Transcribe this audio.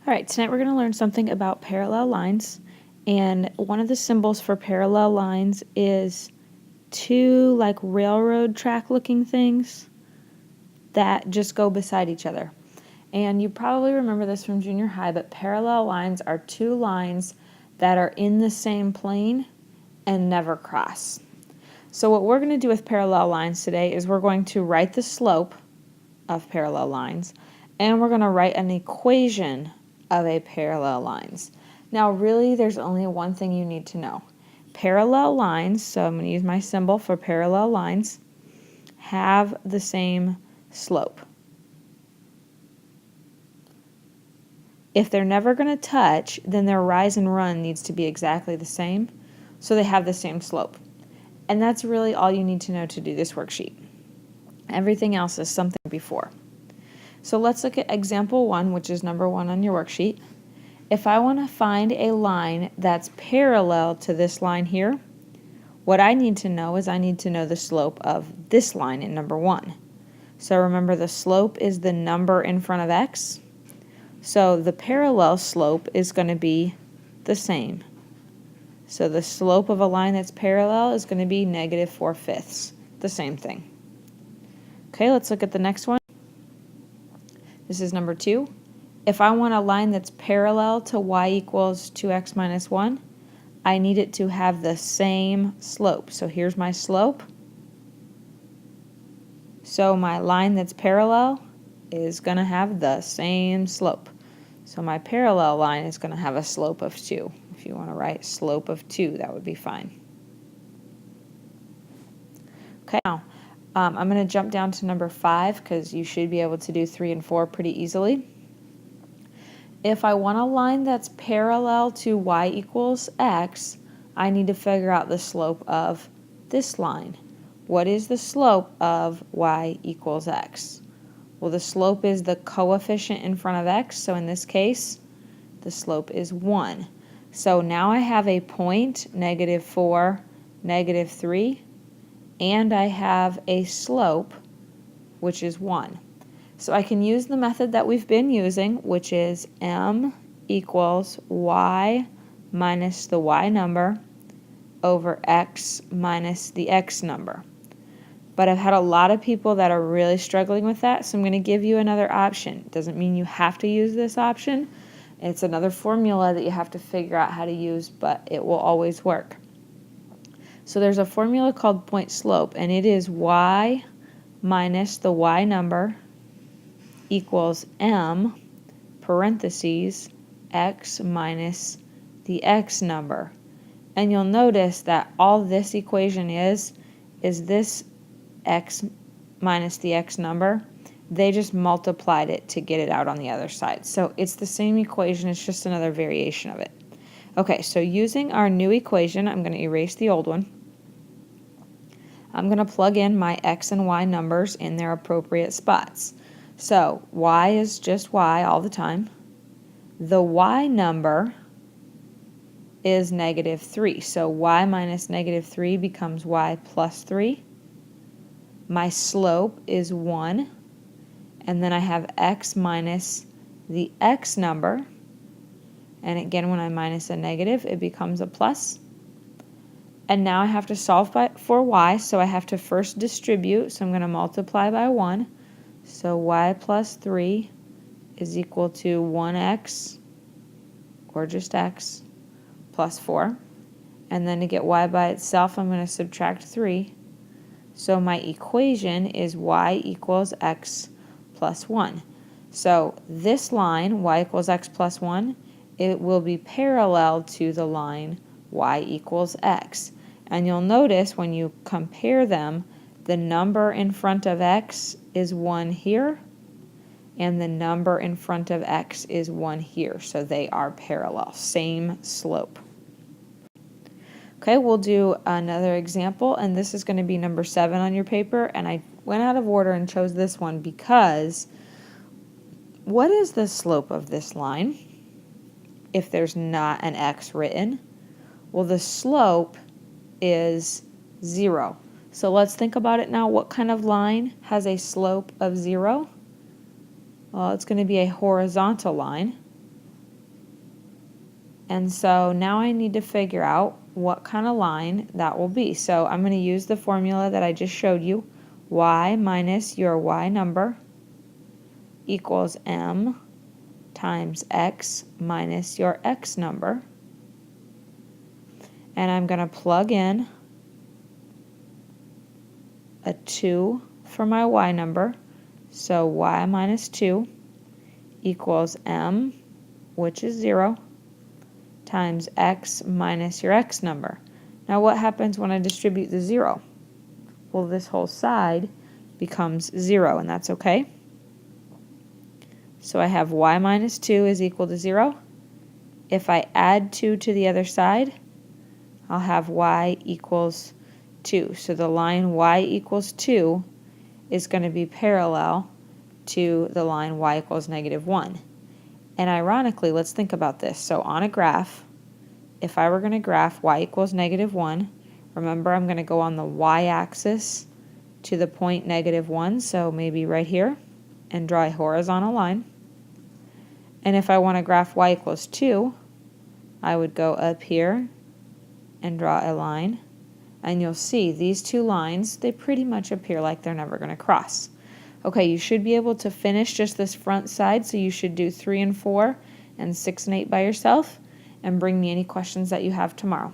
All right, tonight we're going to learn something about parallel lines, and one of the symbols for parallel lines is two like railroad track looking things that just go beside each other. And you probably remember this from junior high, but parallel lines are two lines that are in the same plane and never cross. So what we're going to do with parallel lines today is we're going to write the slope of parallel lines, and we're going to write an equation of a parallel lines. Now really there's only one thing you need to know. Parallel lines, so I'm going to use my symbol for parallel lines, have the same slope. If they're never going to touch, then their rise and run needs to be exactly the same, so they have the same slope. And that's really all you need to know to do this worksheet. Everything else is something before. So let's look at example 1, which is number 1 on your worksheet. If I want to find a line that's parallel to this line here, what I need to know is I need to know the slope of this line in number 1. So remember, the slope is the number in front of x. So the parallel slope is going to be the same. So the slope of a line that's parallel is going to be -4/5, the same thing. Okay, let's look at the next one. This is number 2. If I want a line that's parallel to y equals 2x minus 1, I need it to have the same slope. So here's my slope. So my line that's parallel is going to have the same slope. So my parallel line is going to have a slope of 2. If you want to write slope of 2, that would be fine. Okay, now I'm going to jump down to number 5 because you should be able to do 3 and 4 pretty easily. If I want a line that's parallel to y equals x, I need to figure out the slope of this line. What is the slope of y equals x? Well, the slope is the coefficient in front of x, so in this case, the slope is 1. So now I have a point, -4, -3, and I have a slope, which is 1. So I can use the method that we've been using, which is m equals y minus the y number over x minus the x number. But I've had a lot of people that are really struggling with that, so I'm going to give you another option. It doesn't mean you have to use this option. It's another formula that you have to figure out how to use, but it will always work. So there's a formula called point slope, and it is y minus the y number equals m parentheses x minus the x number. And you'll notice that all this equation is this x minus the x number. They just multiplied it to get it out on the other side. So it's the same equation, it's just another variation of it. Okay, so using our new equation, I'm going to erase the old one. I'm going to plug in my x and y numbers in their appropriate spots. So y is just y all the time. The y number is -3. So y minus -3 becomes y plus 3. My slope is 1. And then I have x minus the x number. And again, when I minus a negative, it becomes a plus. And now I have to solve for y, so I have to first distribute. So I'm going to multiply by 1. So y plus 3 is equal to 1x, or just x, plus 4. And then to get y by itself, I'm going to subtract 3. So my equation is y equals x plus 1. So this line, y equals x plus 1, it will be parallel to the line y equals x. And you'll notice when you compare them, the number in front of x is 1 here, and the number in front of x is 1 here. So they are parallel, same slope. Okay, we'll do another example, and this is going to be number 7 on your paper, and I went out of order and chose this one because what is the slope of this line if there's not an x written? Well, the slope is 0. So let's think about it now. What kind of line has a slope of 0? Well, it's going to be a horizontal line. And so now I need to figure out what kind of line that will be. So I'm going to use the formula that I just showed you. Y minus your y number equals m times x minus your x number. And I'm going to plug in a 2 for my y number. So y minus 2 equals m, which is 0, times x minus your x number. Now what happens when I distribute the 0? Well, this whole side becomes 0, and that's okay. So I have y minus 2 is equal to 0. If I add 2 to the other side, I'll have y equals 2. So the line y equals 2 is going to be parallel to the line y equals -1. And ironically, let's think about this. So on a graph, if I were going to graph y equals -1, remember I'm going to go on the y-axis to the point -1, so maybe right here, and draw a horizontal line. And if I want to graph y equals 2, I would go up here and draw a line. And you'll see these two lines, they pretty much appear like they're never going to cross. Okay, you should be able to finish just this front side, so you should do 3 and 4 and 6 and 8 by yourself, and bring me any questions that you have tomorrow.